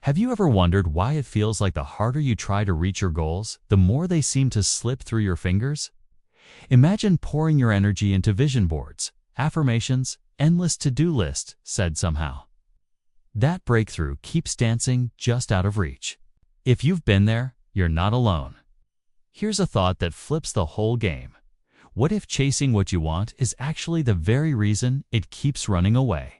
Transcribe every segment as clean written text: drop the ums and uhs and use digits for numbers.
Have you ever wondered why it feels like the harder you try to reach your goals, the more they seem to slip through your fingers? Imagine pouring your energy into vision boards, affirmations, endless to-do lists, said somehow. That breakthrough keeps dancing just out of reach. If you've been there, you're not alone. Here's a thought that flips the whole game. What if chasing what you want is actually the very reason it keeps running away?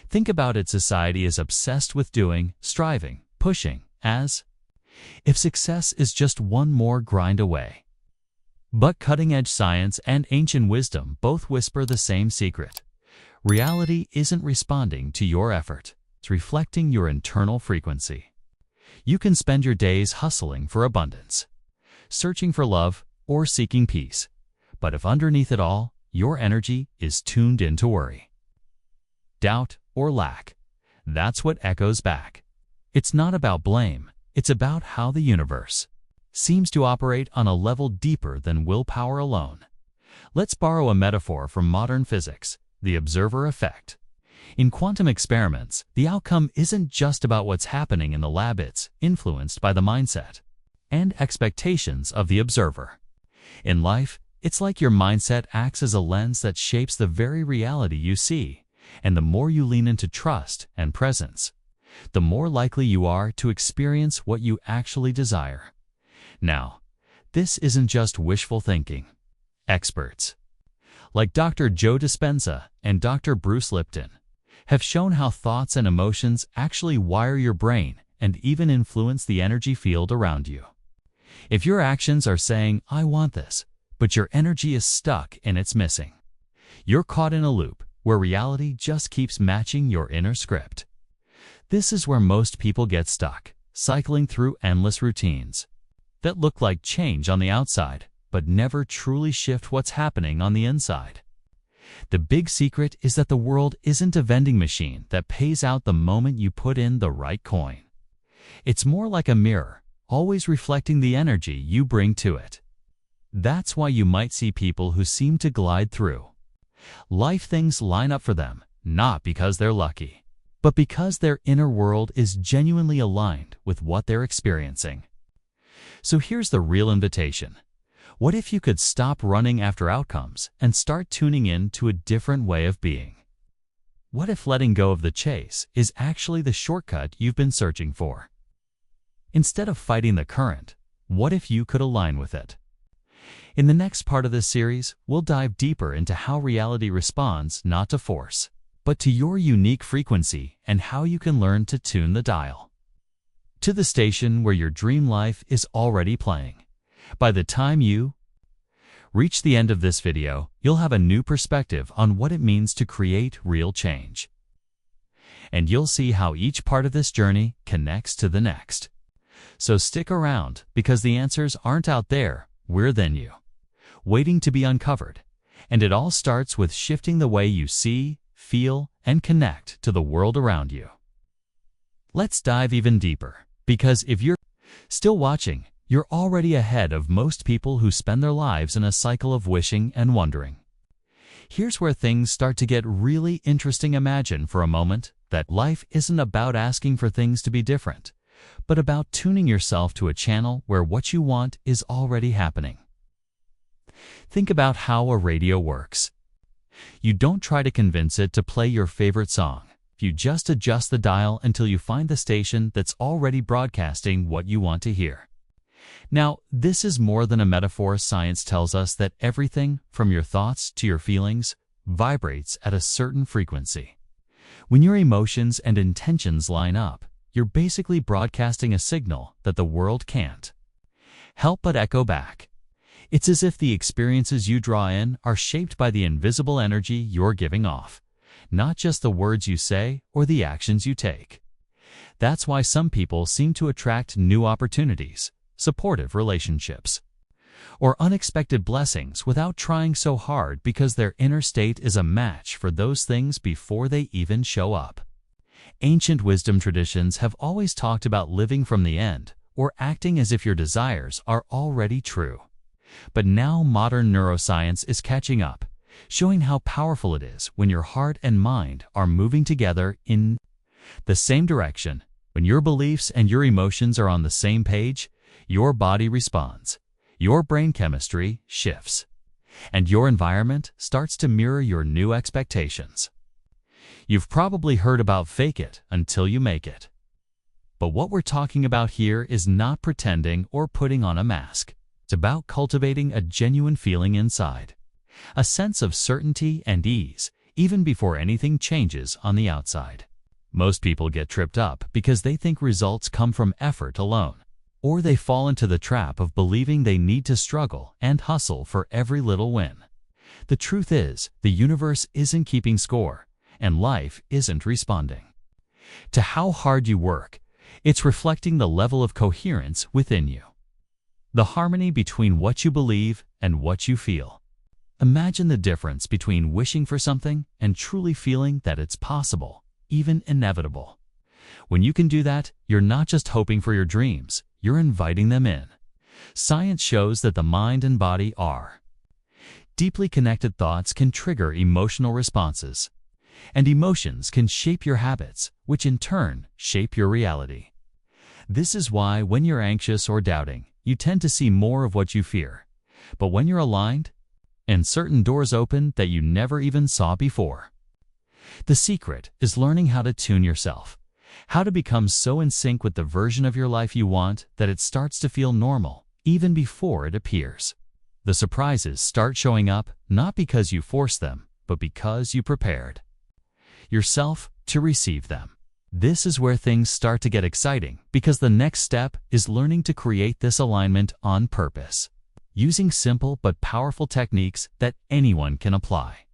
Think about it. Society is obsessed with doing, striving, pushing, as if success is just one more grind away. But cutting-edge science and ancient wisdom both whisper the same secret. Reality isn't responding to your effort. It's reflecting your internal frequency. You can spend your days hustling for abundance, searching for love, or seeking peace. But if underneath it all, your energy is tuned into worry, doubt, or lack, that's what echoes back. It's not about blame. It's about how the universe seems to operate on a level deeper than willpower alone. Let's borrow a metaphor from modern physics, the observer effect. In quantum experiments, the outcome isn't just about what's happening in the lab. It's influenced by the mindset and expectations of the observer. In life, it's like your mindset acts as a lens that shapes the very reality you see, and the more you lean into trust and presence, the more likely you are to experience what you actually desire. Now, this isn't just wishful thinking. Experts like Dr. Joe Dispenza and Dr. Bruce Lipton have shown how thoughts and emotions actually wire your brain and even influence the energy field around you. If your actions are saying, "I want this," but your energy is stuck and it's missing, you're caught in a loop where reality just keeps matching your inner script. This is where most people get stuck, cycling through endless routines that look like change on the outside, but never truly shift what's happening on the inside. The big secret is that the world isn't a vending machine that pays out the moment you put in the right coin. It's more like a mirror, always reflecting the energy you bring to it. That's why you might see people who seem to glide through life. Things line up for them, not because they're lucky, but because their inner world is genuinely aligned with what they're experiencing. So here's the real invitation. What if you could stop running after outcomes and start tuning in to a different way of being? What if letting go of the chase is actually the shortcut you've been searching for? Instead of fighting the current, what if you could align with it? In the next part of this series, we'll dive deeper into how reality responds not to force, but to your unique frequency, and how you can learn to tune the dial to the station where your dream life is already playing. By the time you reach the end of this video, you'll have a new perspective on what it means to create real change. And you'll see how each part of this journey connects to the next. So stick around, because the answers aren't out there, we're within you, waiting to be uncovered. And it all starts with shifting the way you see, feel, and connect to the world around you. Let's dive even deeper, because if you're still watching, you're already ahead of most people who spend their lives in a cycle of wishing and wondering. Here's where things start to get really interesting. Imagine for a moment that life isn't about asking for things to be different, but about tuning yourself to a channel where what you want is already happening. Think about how a radio works. You don't try to convince it to play your favorite song. You just adjust the dial until you find the station that's already broadcasting what you want to hear. Now, this is more than a metaphor. Science tells us that everything, from your thoughts to your feelings, vibrates at a certain frequency. When your emotions and intentions line up, you're basically broadcasting a signal that the world can't help but echo back. It's as if the experiences you draw in are shaped by the invisible energy you're giving off, not just the words you say or the actions you take. That's why some people seem to attract new opportunities, supportive relationships, or unexpected blessings without trying so hard, because their inner state is a match for those things before they even show up. Ancient wisdom traditions have always talked about living from the end, or acting as if your desires are already true. But now modern neuroscience is catching up, showing how powerful it is when your heart and mind are moving together in the same direction. When your beliefs and your emotions are on the same page, your body responds, your brain chemistry shifts, and your environment starts to mirror your new expectations. You've probably heard about fake it until you make it. But what we're talking about here is not pretending or putting on a mask. It's about cultivating a genuine feeling inside, a sense of certainty and ease, even before anything changes on the outside. Most people get tripped up because they think results come from effort alone, or they fall into the trap of believing they need to struggle and hustle for every little win. The truth is, the universe isn't keeping score, and life isn't responding to how hard you work. It's reflecting the level of coherence within you, the harmony between what you believe and what you feel. Imagine the difference between wishing for something and truly feeling that it's possible, even inevitable. When you can do that, you're not just hoping for your dreams, you're inviting them in. Science shows that the mind and body are deeply connected. Thoughts can trigger emotional responses, and emotions can shape your habits, which in turn shape your reality. This is why when you're anxious or doubting, you tend to see more of what you fear. But when you're aligned, and certain doors open that you never even saw before. The secret is learning how to tune yourself, how to become so in sync with the version of your life you want that it starts to feel normal, even before it appears. The surprises start showing up not because you forced them, but because you prepared yourself to receive them. This is where things start to get exciting, because the next step is learning to create this alignment on purpose, using simple but powerful techniques that anyone can apply.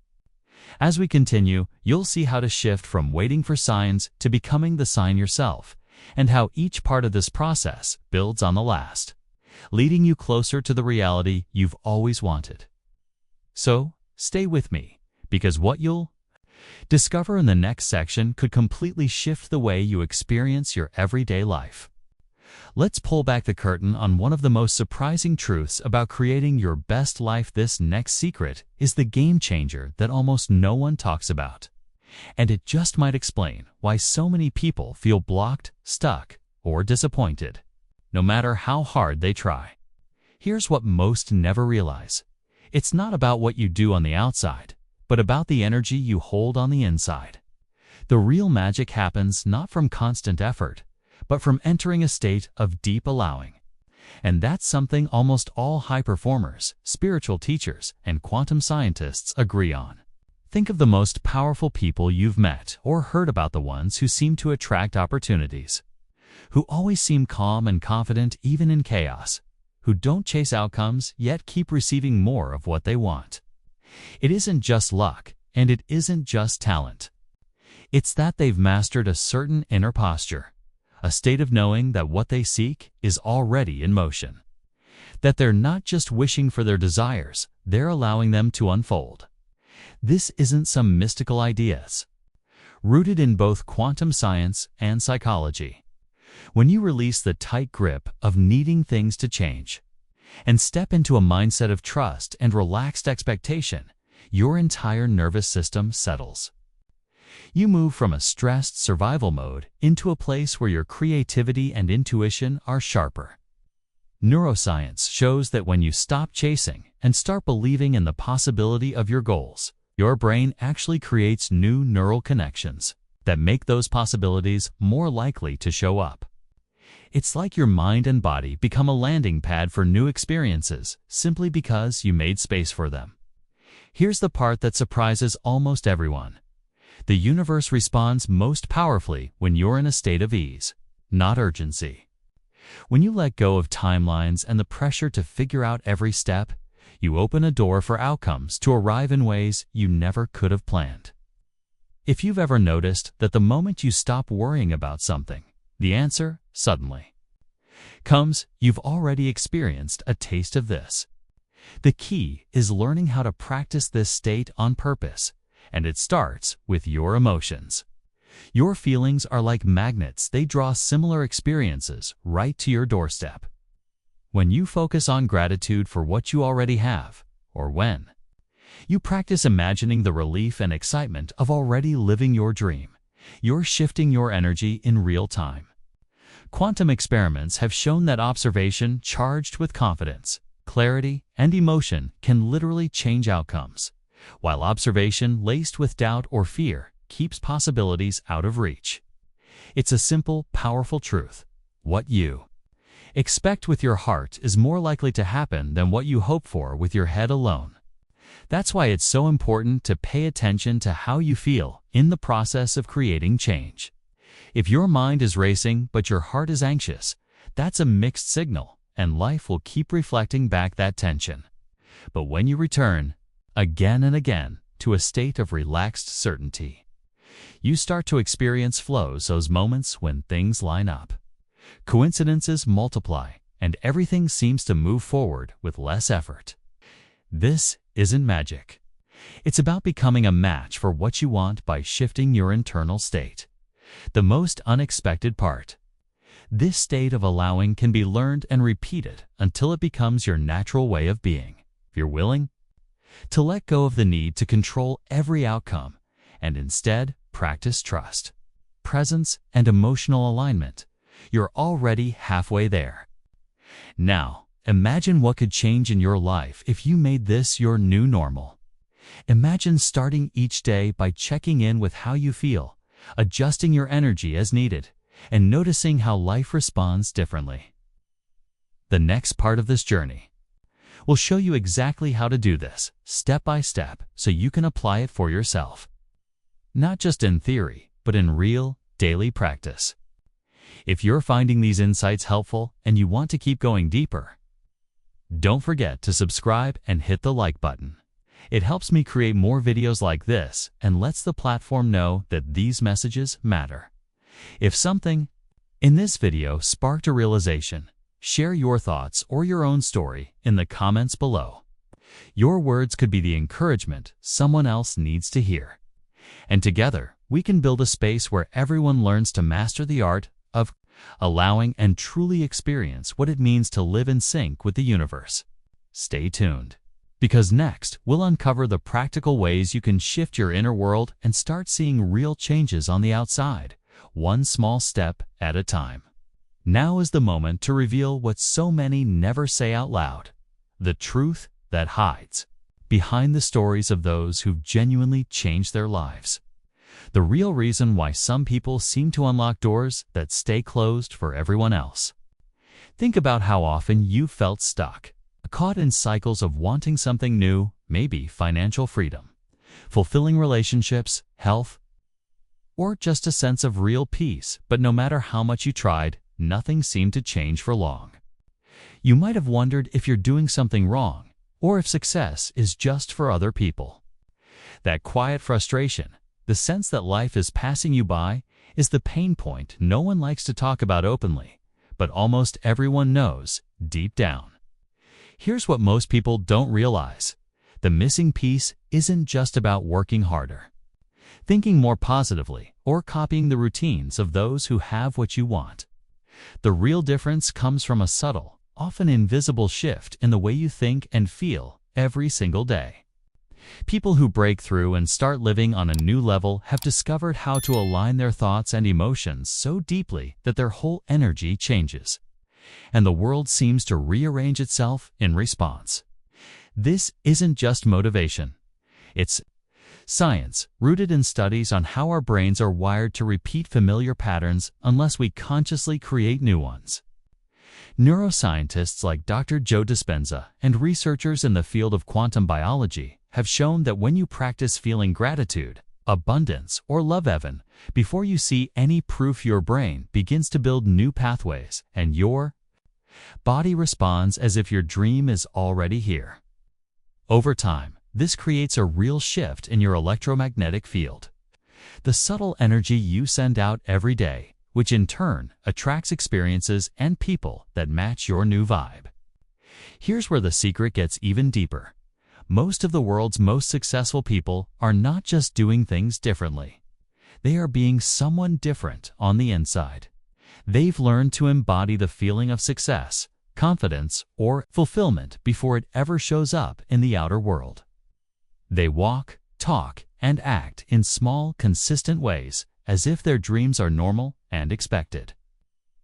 As we continue, you'll see how to shift from waiting for signs to becoming the sign yourself, and how each part of this process builds on the last, leading you closer to the reality you've always wanted. So, stay with me, because what you'll discover in the next section could completely shift the way you experience your everyday life. Let's pull back the curtain on one of the most surprising truths about creating your best life. This next secret is the game changer that almost no one talks about. And it just might explain why so many people feel blocked, stuck, or disappointed, no matter how hard they try. Here's what most never realize. It's not about what you do on the outside, but about the energy you hold on the inside. The real magic happens not from constant effort, but from entering a state of deep allowing. And that's something almost all high performers, spiritual teachers, and quantum scientists agree on. Think of the most powerful people you've met or heard about, the ones who seem to attract opportunities, who always seem calm and confident even in chaos, who don't chase outcomes yet keep receiving more of what they want. It isn't just luck, and it isn't just talent. It's that they've mastered a certain inner posture, a state of knowing that what they seek is already in motion, that they're not just wishing for their desires, they're allowing them to unfold. This isn't some mystical ideas, rooted in both quantum science and psychology. When you release the tight grip of needing things to change and step into a mindset of trust and relaxed expectation, your entire nervous system settles. You move from a stressed survival mode into a place where your creativity and intuition are sharper. Neuroscience shows that when you stop chasing and start believing in the possibility of your goals, your brain actually creates new neural connections that make those possibilities more likely to show up. It's like your mind and body become a landing pad for new experiences simply because you made space for them. Here's the part that surprises almost everyone. The universe responds most powerfully when you're in a state of ease, not urgency. When you let go of timelines and the pressure to figure out every step, you open a door for outcomes to arrive in ways you never could have planned. If you've ever noticed that the moment you stop worrying about something, the answer suddenly comes, you've already experienced a taste of this. The key is learning how to practice this state on purpose, and it starts with your emotions. Your feelings are like magnets. They draw similar experiences right to your doorstep. When you focus on gratitude for what you already have, or when you practice imagining the relief and excitement of already living your dream, you're shifting your energy in real time. Quantum experiments have shown that observation charged with confidence, clarity, and emotion can literally change outcomes, while observation laced with doubt or fear keeps possibilities out of reach. It's a simple, powerful truth. What you expect with your heart is more likely to happen than what you hope for with your head alone. That's why it's so important to pay attention to how you feel in the process of creating change. If your mind is racing but your heart is anxious, that's a mixed signal, and life will keep reflecting back that tension. But when you return, again and again, to a state of relaxed certainty, you start to experience flows, those moments when things line up. Coincidences multiply, and everything seems to move forward with less effort. This isn't magic. It's about becoming a match for what you want by shifting your internal state. The most unexpected part. This state of allowing can be learned and repeated until it becomes your natural way of being. If you're willing to let go of the need to control every outcome and instead practice trust, presence, and emotional alignment, you're already halfway there. Now, imagine what could change in your life if you made this your new normal. Imagine starting each day by checking in with how you feel, adjusting your energy as needed, and noticing how life responds differently. The next part of this journey will show you exactly how to do this, step by step, so you can apply it for yourself. Not just in theory, but in real, daily practice. If you're finding these insights helpful and you want to keep going deeper, don't forget to subscribe and hit the like button. It helps me create more videos like this and lets the platform know that these messages matter. If something in this video sparked a realization, share your thoughts or your own story in the comments below. Your words could be the encouragement someone else needs to hear. And together, we can build a space where everyone learns to master the art of allowing and truly experience what it means to live in sync with the universe. Stay tuned, because next we'll uncover the practical ways you can shift your inner world and start seeing real changes on the outside, one small step at a time. Now is the moment to reveal what so many never say out loud, the truth that hides behind the stories of those who've genuinely changed their lives. The real reason why some people seem to unlock doors that stay closed for everyone else. Think about how often you've felt stuck, caught in cycles of wanting something new, maybe financial freedom, fulfilling relationships, health, or just a sense of real peace, but no matter how much you tried, nothing seemed to change for long. You might have wondered if you're doing something wrong, or if success is just for other people. That quiet frustration, the sense that life is passing you by, is the pain point no one likes to talk about openly, but almost everyone knows deep down. Here's what most people don't realize. The missing piece isn't just about working harder, thinking more positively, or copying the routines of those who have what you want. The real difference comes from a subtle, often invisible shift in the way you think and feel every single day. People who break through and start living on a new level have discovered how to align their thoughts and emotions so deeply that their whole energy changes, and the world seems to rearrange itself in response. This isn't just motivation. It's science, rooted in studies on how our brains are wired to repeat familiar patterns unless we consciously create new ones. Neuroscientists like Dr. Joe Dispenza and researchers in the field of quantum biology have shown that when you practice feeling gratitude, abundance, or love even before you see any proof, your brain begins to build new pathways and your body responds as if your dream is already here. Over time, this creates a real shift in your electromagnetic field, the subtle energy you send out every day, which in turn attracts experiences and people that match your new vibe. Here's where the secret gets even deeper. Most of the world's most successful people are not just doing things differently. They are being someone different on the inside. They've learned to embody the feeling of success, confidence, or fulfillment before it ever shows up in the outer world. They walk, talk, and act in small, consistent ways as if their dreams are normal and expected.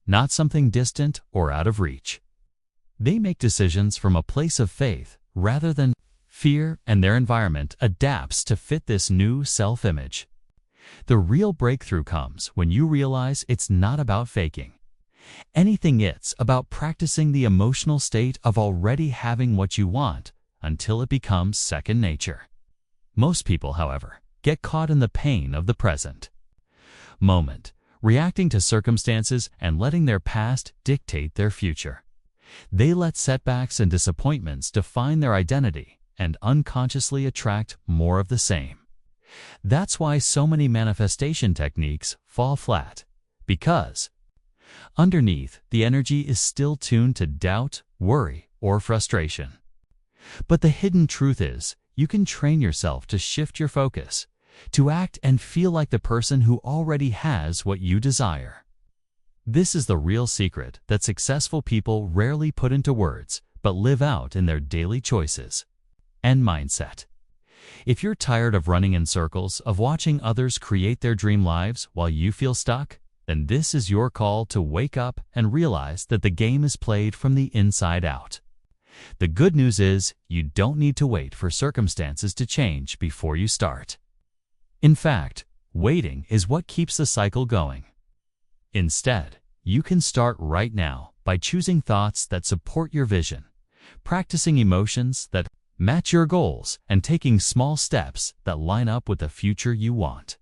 not something distant or out of reach. They make decisions from a place of faith rather than fear, and their environment adapts to fit this new self-image. The real breakthrough comes when you realize it's not about faking anything. It's about practicing the emotional state of already having what you want until it becomes second nature. Most people, however, get caught in the pain of the present moment, reacting to circumstances and letting their past dictate their future. They let setbacks and disappointments define their identity and unconsciously attract more of the same. That's why so many manifestation techniques fall flat, because underneath, the energy is still tuned to doubt, worry, or frustration. But the hidden truth is, you can train yourself to shift your focus, to act and feel like the person who already has what you desire. This is the real secret that successful people rarely put into words, but live out in their daily choices and mindset. If you're tired of running in circles, of watching others create their dream lives while you feel stuck, then this is your call to wake up and realize that the game is played from the inside out. The good news is, you don't need to wait for circumstances to change before you start. In fact, waiting is what keeps the cycle going. Instead, you can start right now by choosing thoughts that support your vision, practicing emotions that match your goals, and taking small steps that line up with the future you want.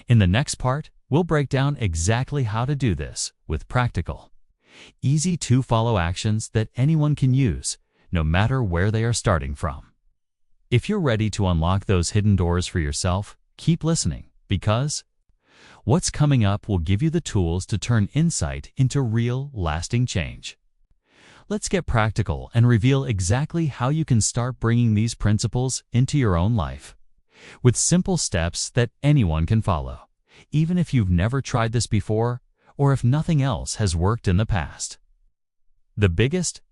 In the next part, we'll break down exactly how to do this with practical, easy-to-follow actions that anyone can use, no matter where they are starting from. If you're ready to unlock those hidden doors for yourself, keep listening, because what's coming up will give you the tools to turn insight into real, lasting change. Let's get practical and reveal exactly how you can start bringing these principles into your own life, with simple steps that anyone can follow, even if you've never tried this before or if nothing else has worked in the past. The biggest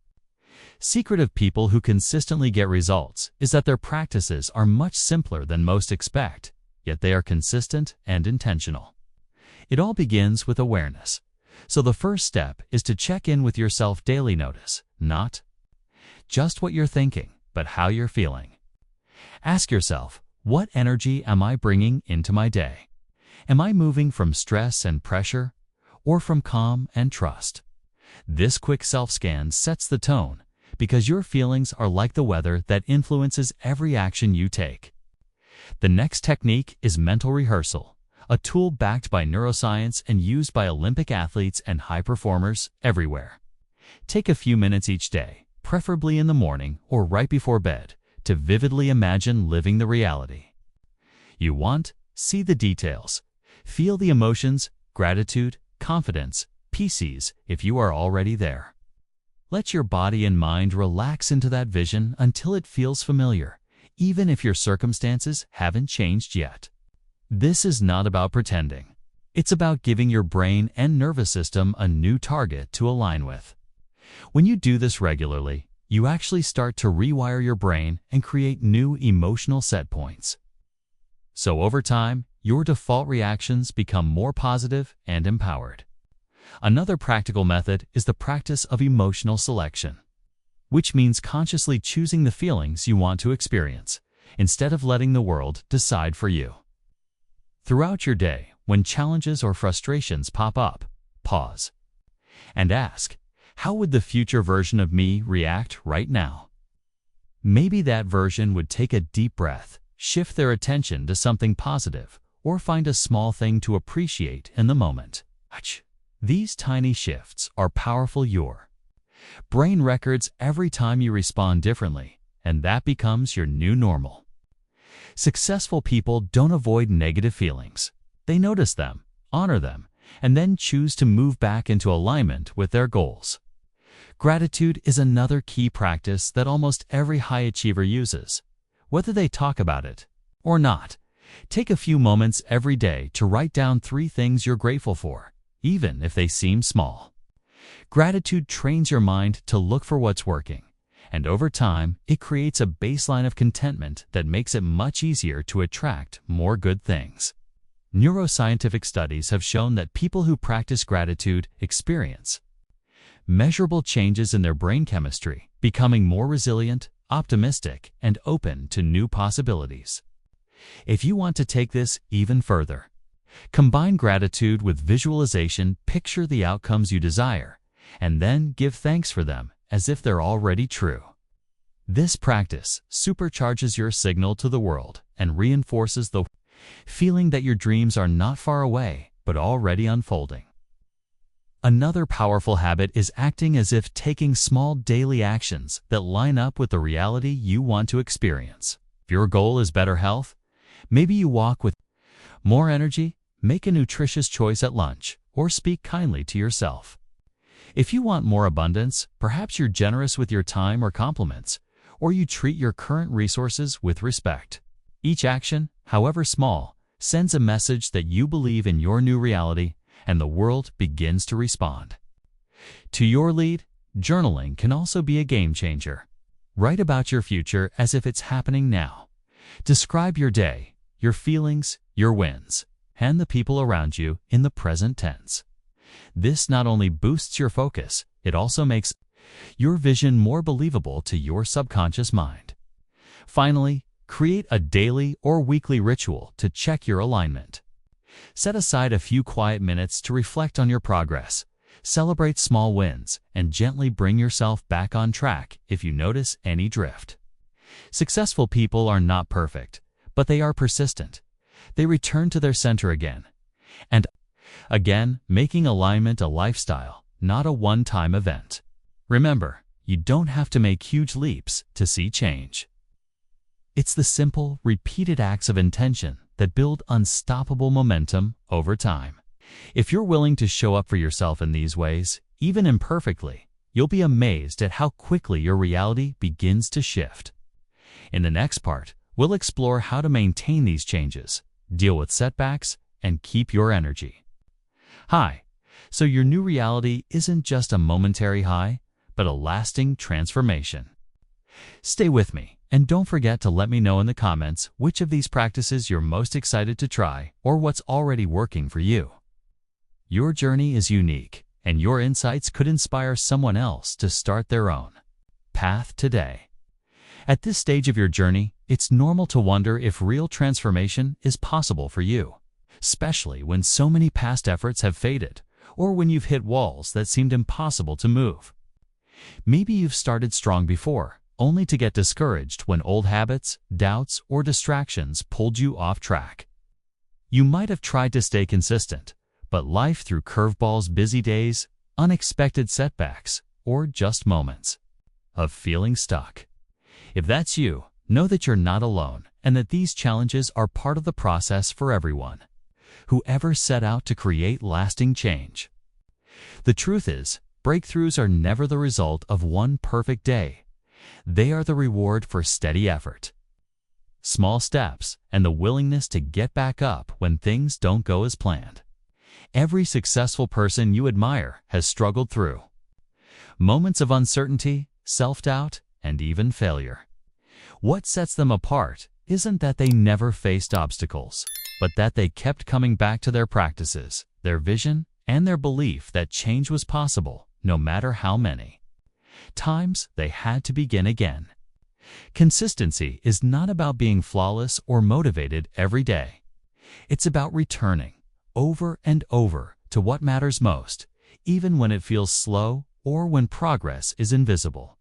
secret of people who consistently get results is that their practices are much simpler than most expect, yet they are consistent and intentional. It all begins with awareness. So the first step is to check in with yourself daily. Notice not just what you're thinking, but how you're feeling. Ask yourself, what energy am I bringing into my day? Am I moving from stress and pressure, or from calm and trust? This quick self-scan sets the tone, because your feelings are like the weather that influences every action you take. The next technique is mental rehearsal, a tool backed by neuroscience and used by Olympic athletes and high performers everywhere. Take a few minutes each day, preferably in the morning or right before bed, to vividly imagine living the reality you want. See the details. Feel the emotions, gratitude, confidence, peace if you are already there. Let your body and mind relax into that vision until it feels familiar, even if your circumstances haven't changed yet. This is not about pretending. It's about giving your brain and nervous system a new target to align with. When you do this regularly, you actually start to rewire your brain and create new emotional set points. So over time, your default reactions become more positive and empowered. Another practical method is the practice of emotional selection, which means consciously choosing the feelings you want to experience, instead of letting the world decide for you. Throughout your day, when challenges or frustrations pop up, pause and ask, how would the future version of me react right now? Maybe that version would take a deep breath, shift their attention to something positive, or find a small thing to appreciate in the moment. These tiny shifts are powerful. Your brain records every time you respond differently, and that becomes your new normal. Successful people don't avoid negative feelings. They notice them, honor them, and then choose to move back into alignment with their goals. Gratitude is another key practice that almost every high achiever uses, whether they talk about it or not. Take a few moments every day to write down 3 things you're grateful for, even if they seem small. Gratitude trains your mind to look for what's working, and over time, it creates a baseline of contentment that makes it much easier to attract more good things. Neuroscientific studies have shown that people who practice gratitude experience measurable changes in their brain chemistry, becoming more resilient, optimistic, and open to new possibilities. If you want to take this even further, combine gratitude with visualization, picture the outcomes you desire, and then give thanks for them as if they're already true. This practice supercharges your signal to the world and reinforces the feeling that your dreams are not far away, but already unfolding. Another powerful habit is acting as if taking small daily actions that line up with the reality you want to experience. If your goal is better health, maybe you walk with more energy, make a nutritious choice at lunch, or speak kindly to yourself. If you want more abundance, perhaps you're generous with your time or compliments, or you treat your current resources with respect. Each action, however small, sends a message that you believe in your new reality, and the world begins to respond. To your lead, journaling can also be a game changer. Write about your future as if it's happening now. Describe your day, your feelings, your wins, and the people around you in the present tense. This not only boosts your focus, it also makes your vision more believable to your subconscious mind. Finally, create a daily or weekly ritual to check your alignment. Set aside a few quiet minutes to reflect on your progress, celebrate small wins, and gently bring yourself back on track if you notice any drift. Successful people are not perfect, but they are persistent. They return to their center again and again, making alignment a lifestyle, not a one-time event. Remember, you don't have to make huge leaps to see change. It's the simple, repeated acts of intention that build unstoppable momentum over time. If you're willing to show up for yourself in these ways, even imperfectly, you'll be amazed at how quickly your reality begins to shift. In the next part, we'll explore how to maintain these changes, deal with setbacks, and keep your energy high. So your new reality isn't just a momentary high, but a lasting transformation. Stay with me, and don't forget to let me know in the comments which of these practices you're most excited to try or what's already working for you. Your journey is unique, and your insights could inspire someone else to start their own path today. At this stage of your journey, it's normal to wonder if real transformation is possible for you, especially when so many past efforts have faded or when you've hit walls that seemed impossible to move. Maybe you've started strong before, only to get discouraged when old habits, doubts, or distractions pulled you off track. You might have tried to stay consistent, but life threw curveballs, busy days, unexpected setbacks, or just moments of feeling stuck. If that's you, know that you're not alone and that these challenges are part of the process for everyone who ever set out to create lasting change. The truth is, breakthroughs are never the result of one perfect day. They are the reward for steady effort, small steps, and the willingness to get back up when things don't go as planned. Every successful person you admire has struggled through moments of uncertainty, self-doubt, and even failure. What sets them apart isn't that they never faced obstacles, but that they kept coming back to their practices, their vision, and their belief that change was possible, no matter how many times they had to begin again. Consistency is not about being flawless or motivated every day. It's about returning over and over to what matters most, even when it feels slow or when progress is invisible.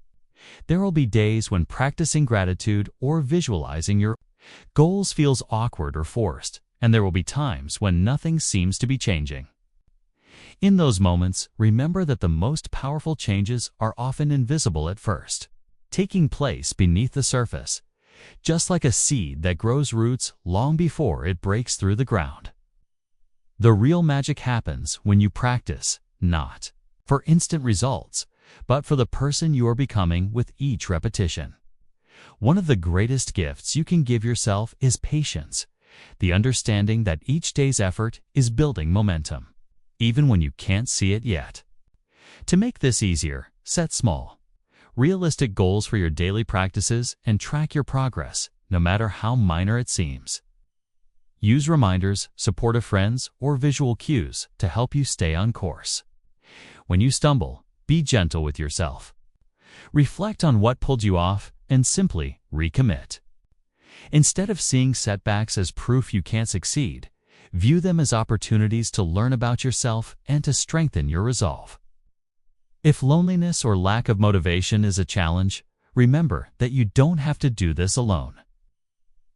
There will be days when practicing gratitude or visualizing your goals feels awkward or forced, and there will be times when nothing seems to be changing. In those moments, remember that the most powerful changes are often invisible at first, taking place beneath the surface, just like a seed that grows roots long before it breaks through the ground. The real magic happens when you practice, not for instant results, but for the person you are becoming with each repetition. One of the greatest gifts you can give yourself is patience, the understanding that each day's effort is building momentum, even when you can't see it yet. To make this easier, set small, realistic goals for your daily practices and track your progress, no matter how minor it seems. Use reminders, supportive friends, or visual cues to help you stay on course. When you stumble, be gentle with yourself. Reflect on what pulled you off and simply recommit. Instead of seeing setbacks as proof you can't succeed, view them as opportunities to learn about yourself and to strengthen your resolve. If loneliness or lack of motivation is a challenge, remember that you don't have to do this alone.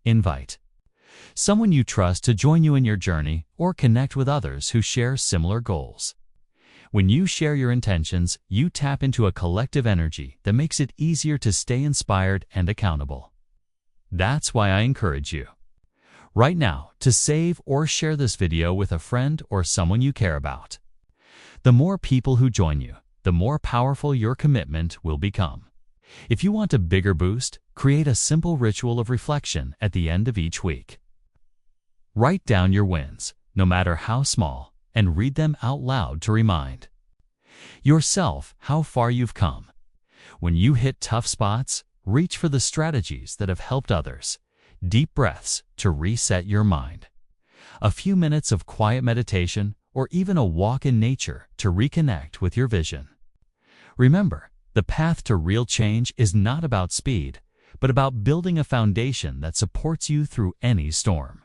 Invite someone you trust to join you in your journey or connect with others who share similar goals. When you share your intentions, you tap into a collective energy that makes it easier to stay inspired and accountable. That's why I encourage you right now to save or share this video with a friend or someone you care about. The more people who join you, the more powerful your commitment will become. If you want a bigger boost, create a simple ritual of reflection at the end of each week. Write down your wins, no matter how small, and read them out loud to remind yourself how far you've come. When you hit tough spots, reach for the strategies that have helped others. Deep breaths to reset your mind. A few minutes of quiet meditation or even a walk in nature to reconnect with your vision. Remember, the path to real change is not about speed, but about building a foundation that supports you through any storm.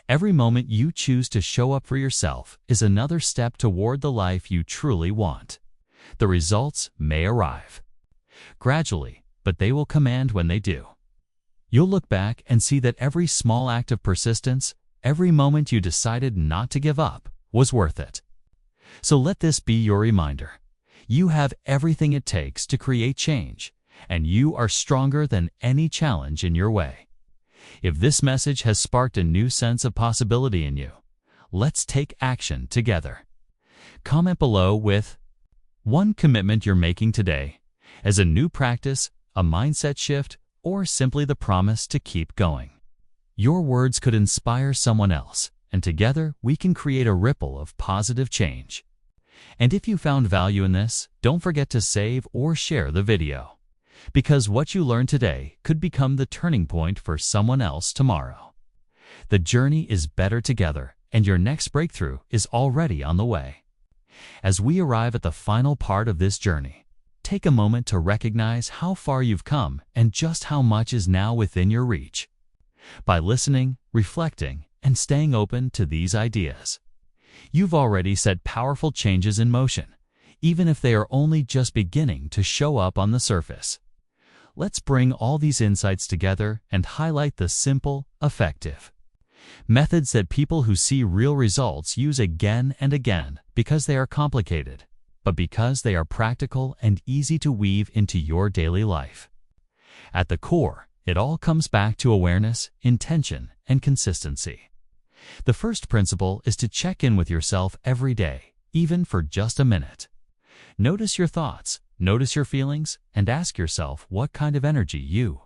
Every moment you choose to show up for yourself is another step toward the life you truly want. The results may arrive gradually, but they will command when they do. You'll look back and see that every small act of persistence, every moment you decided not to give up, was worth it. So let this be your reminder. You have everything it takes to create change, and you are stronger than any challenge in your way. If this message has sparked a new sense of possibility in you, let's take action together. Comment below with one commitment you're making today as a new practice, a mindset shift, or simply the promise to keep going. Your words could inspire someone else, and together we can create a ripple of positive change. And if you found value in this, don't forget to save or share the video, because what you learned today could become the turning point for someone else tomorrow. The journey is better together, and your next breakthrough is already on the way. As we arrive at the final part of this journey, take a moment to recognize how far you've come and just how much is now within your reach. By listening, reflecting, and staying open to these ideas, you've already set powerful changes in motion, even if they are only just beginning to show up on the surface. Let's bring all these insights together and highlight the simple, effective methods that people who see real results use again and again because they are complicated, but because they are practical and easy to weave into your daily life. At the core, it all comes back to awareness, intention, and consistency. The first principle is to check in with yourself every day, even for just a minute. Notice your thoughts, notice your feelings, and ask yourself what kind of energy you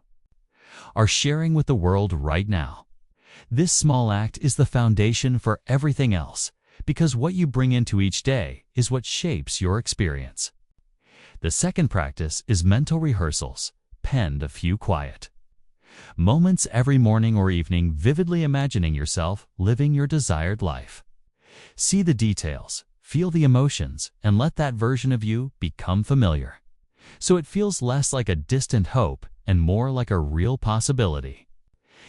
are sharing with the world right now. This small act is the foundation for everything else, because what you bring into each day is what shapes your experience. The second practice is mental rehearsals, penned a few quiet moments every morning or evening, vividly imagining yourself living your desired life. See the details, feel the emotions, and let that version of you become familiar, so it feels less like a distant hope and more like a real possibility.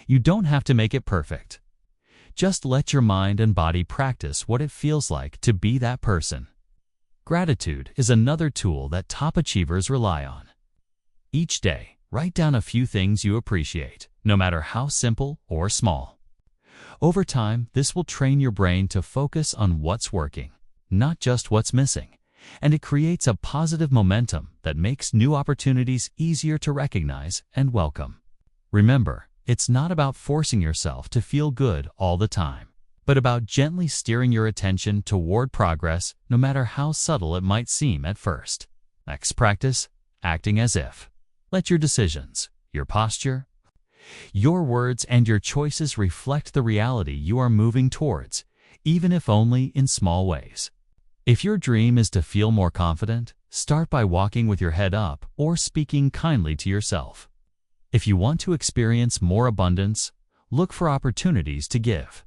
You don't have to make it perfect. Just let your mind and body practice what it feels like to be that person. Gratitude is another tool that top achievers rely on. Each day, write down a few things you appreciate, no matter how simple or small. Over time, this will train your brain to focus on what's working, not just what's missing, and it creates a positive momentum that makes new opportunities easier to recognize and welcome. Remember, it's not about forcing yourself to feel good all the time, but about gently steering your attention toward progress, no matter how subtle it might seem at first. Next practice, acting as if. Let your decisions, your posture, your words, and your choices reflect the reality you are moving towards, even if only in small ways. If your dream is to feel more confident, start by walking with your head up or speaking kindly to yourself. If you want to experience more abundance, look for opportunities to give.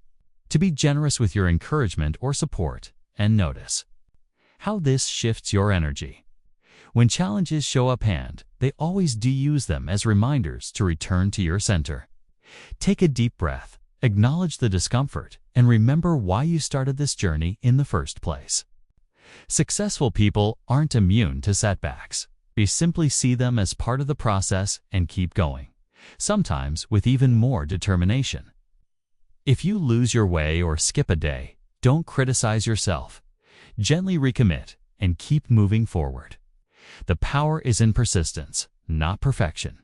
to be generous with your encouragement or support, and notice how this shifts your energy. When challenges show up hand, they always do use them as reminders to return to your center. Take a deep breath, acknowledge the discomfort, and remember why you started this journey in the first place. Successful people aren't immune to setbacks. We simply see them as part of the process and keep going, sometimes with even more determination. If you lose your way or skip a day, don't criticize yourself. Gently recommit and keep moving forward. The power is in persistence, not perfection.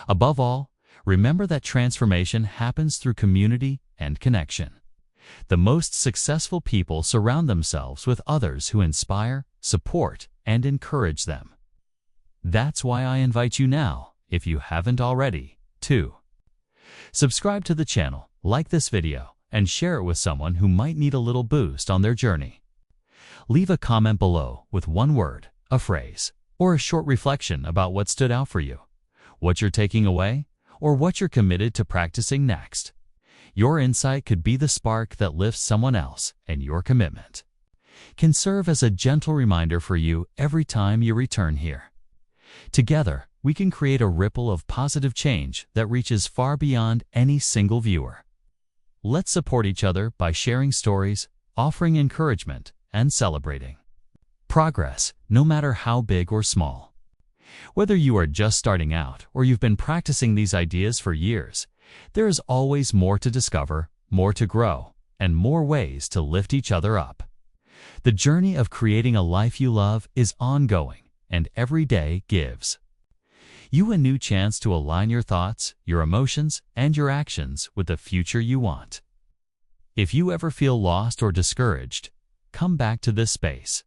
Above all, remember that transformation happens through community and connection. The most successful people surround themselves with others who inspire, support, and encourage them. That's why I invite you now, if you haven't already, to subscribe to the channel, like this video, and share it with someone who might need a little boost on their journey. Leave a comment below with one word, a phrase, or a short reflection about what stood out for you, what you're taking away, or what you're committed to practicing next. Your insight could be the spark that lifts someone else, and your commitment can serve as a gentle reminder for you every time you return here. Together, we can create a ripple of positive change that reaches far beyond any single viewer. Let's support each other by sharing stories, offering encouragement, and celebrating progress, no matter how big or small. Whether you are just starting out or you've been practicing these ideas for years, there is always more to discover, more to grow, and more ways to lift each other up. The journey of creating a life you love is ongoing, and every day gives you a new chance to align your thoughts, your emotions, and your actions with the future you want. If you ever feel lost or discouraged, come back to this space.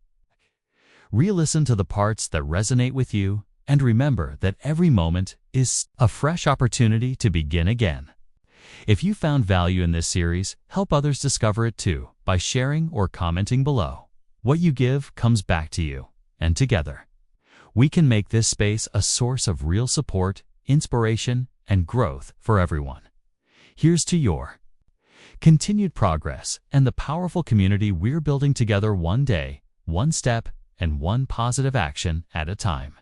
Re-listen to the parts that resonate with you, and remember that every moment is a fresh opportunity to begin again. If you found value in this series, help others discover it too by sharing or commenting below. What you give comes back to you, and together, we can make this space a source of real support, inspiration, and growth for everyone. Here's to your continued progress and the powerful community we're building together, one day, one step, and one positive action at a time.